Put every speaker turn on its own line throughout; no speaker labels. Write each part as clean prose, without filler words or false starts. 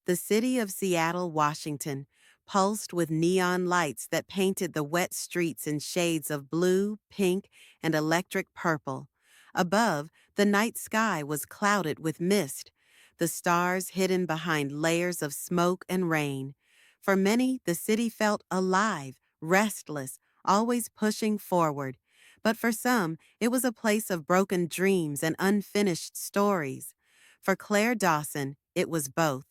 The city of Seattle, Washington, pulsed with neon lights that painted the wet streets in shades of blue, pink, and electric purple. Above, the night sky was clouded with mist, the stars hidden behind layers of smoke and rain. For many, the city felt alive, restless, always pushing forward. But for some, it was a place of broken dreams and unfinished stories. For Claire Dawson, it was both.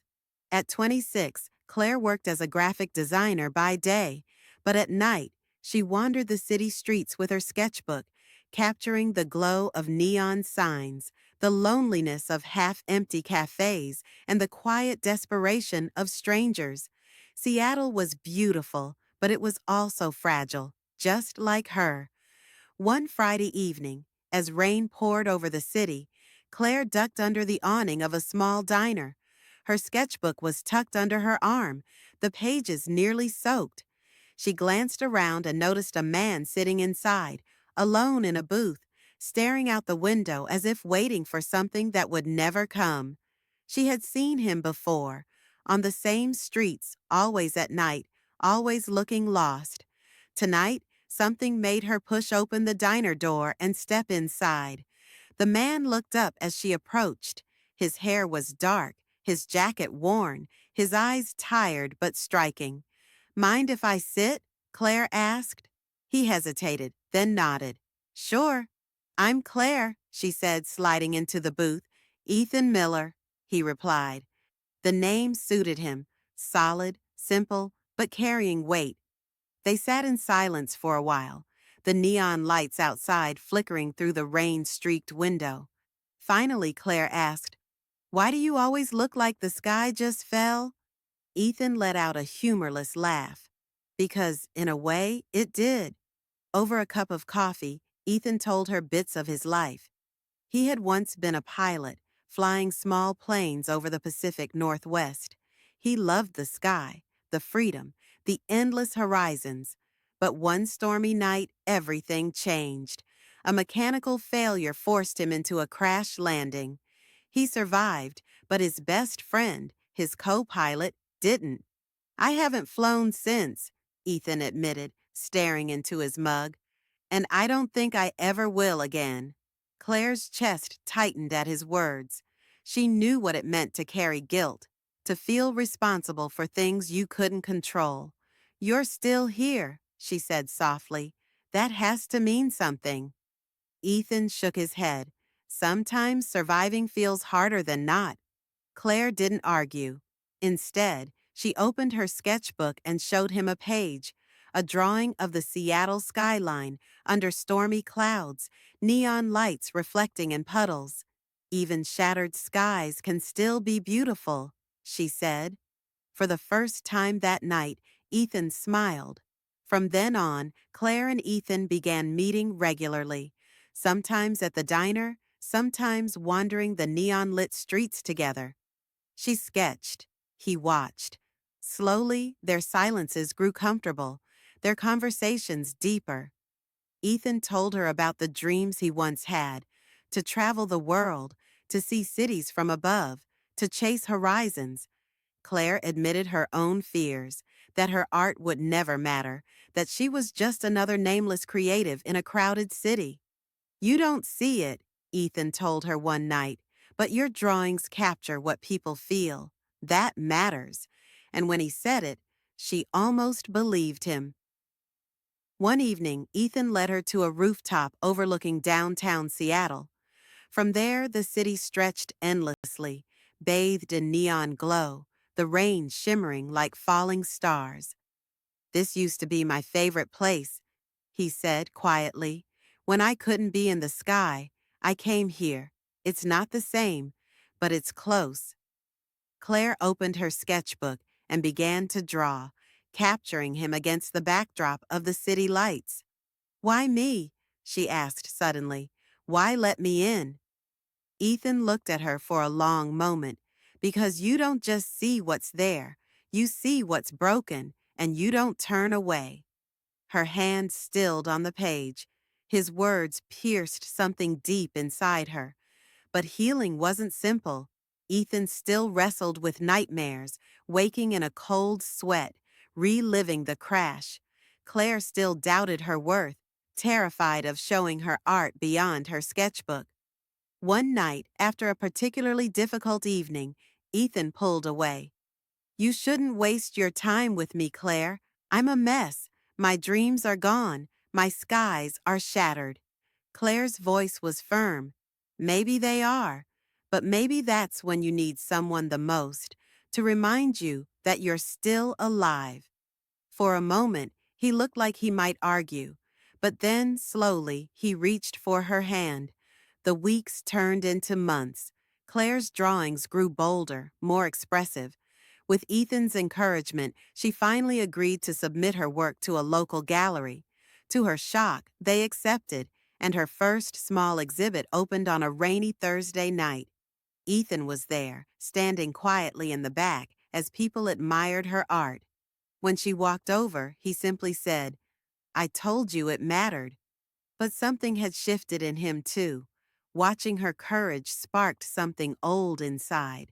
At 26, Claire worked as a graphic designer by day, but at night, she wandered the city streets with her sketchbook, capturing the glow of neon signs, the loneliness of half-empty cafes, and the quiet desperation of strangers. Seattle was beautiful, but it was also fragile, just like her. One Friday evening, as rain poured over the city, Claire ducked under the awning of a small diner. Her sketchbook was tucked under her arm, the pages nearly soaked. She glanced around and noticed a man sitting inside, alone in a booth, staring out the window as if waiting for something that would never come. She had seen him before, on the same streets, always at night, always looking lost. Tonight, something made her push open the diner door and step inside. The man looked up as she approached. His hair was dark, his jacket worn, his eyes tired but striking. "Mind if I sit?" Claire asked. He hesitated, then nodded. "Sure." "I'm Claire," she said, sliding into the booth. "Ethan Miller," he replied. The name suited him, solid, simple, but carrying weight. They sat in silence for a while, the neon lights outside flickering through the rain-streaked window. Finally, Claire asked, "Why do you always look like the sky just fell?" Ethan let out a humorless laugh. Because, in a way, it did. Over a cup of coffee, Ethan told her bits of his life. He had once been a pilot, flying small planes over the Pacific Northwest. He loved the sky, the freedom, the endless horizons. But one stormy night, everything changed. A mechanical failure forced him into a crash landing. He survived, but his best friend, his co-pilot, didn't. "I haven't flown since," Ethan admitted, staring into his mug. "And I don't think I ever will again." Claire's chest tightened at his words. She knew what it meant to carry guilt, to feel responsible for things you couldn't control. "You're still here," she said softly. "That has to mean something." Ethan shook his head. Sometimes surviving feels harder than not. Claire didn't argue. Instead, she opened her sketchbook and showed him a page, a drawing of the Seattle skyline under stormy clouds, neon lights reflecting in puddles. "Even shattered skies can still be beautiful," she said. For the first time that night, Ethan smiled. From then on, Claire and Ethan began meeting regularly, sometimes at the diner, sometimes wandering the neon-lit streets together. She sketched. He watched. Slowly, their silences grew comfortable, their conversations deeper. Ethan told her about the dreams he once had, to travel the world, to see cities from above, to chase horizons. Claire admitted her own fears, that her art would never matter, that she was just another nameless creative in a crowded city. "You don't see it," Ethan told her one night, "but your drawings capture what people feel. That matters." And when he said it, she almost believed him. One evening, Ethan led her to a rooftop overlooking downtown Seattle. From there, the city stretched endlessly, bathed in neon glow, the rain shimmering like falling stars. "This used to be my favorite place," he said quietly. "When I couldn't be in the sky, I came here. It's not the same, but it's close." Claire opened her sketchbook and began to draw, capturing him against the backdrop of the city lights. "Why me?" she asked suddenly. "Why let me in?" Ethan looked at her for a long moment. "Because you don't just see what's there. You see what's broken, and you don't turn away." Her hand stilled on the page. His words pierced something deep inside her. But healing wasn't simple. Ethan still wrestled with nightmares, waking in a cold sweat, reliving the crash. Claire still doubted her worth, terrified of showing her art beyond her sketchbook. One night, after a particularly difficult evening, Ethan pulled away. "You shouldn't waste your time with me, Claire. I'm a mess. My dreams are gone. My skies are shattered." Claire's voice was firm. "Maybe they are, but maybe that's when you need someone the most, to remind you that you're still alive." For a moment, he looked like he might argue, but then, slowly, he reached for her hand. The weeks turned into months. Claire's drawings grew bolder, more expressive. With Ethan's encouragement, she finally agreed to submit her work to a local gallery. To her shock, they accepted, and her first small exhibit opened on a rainy Thursday night. Ethan was there, standing quietly in the back as people admired her art. When she walked over, he simply said, "I told you it mattered." But something had shifted in him, too. Watching her courage sparked something old inside,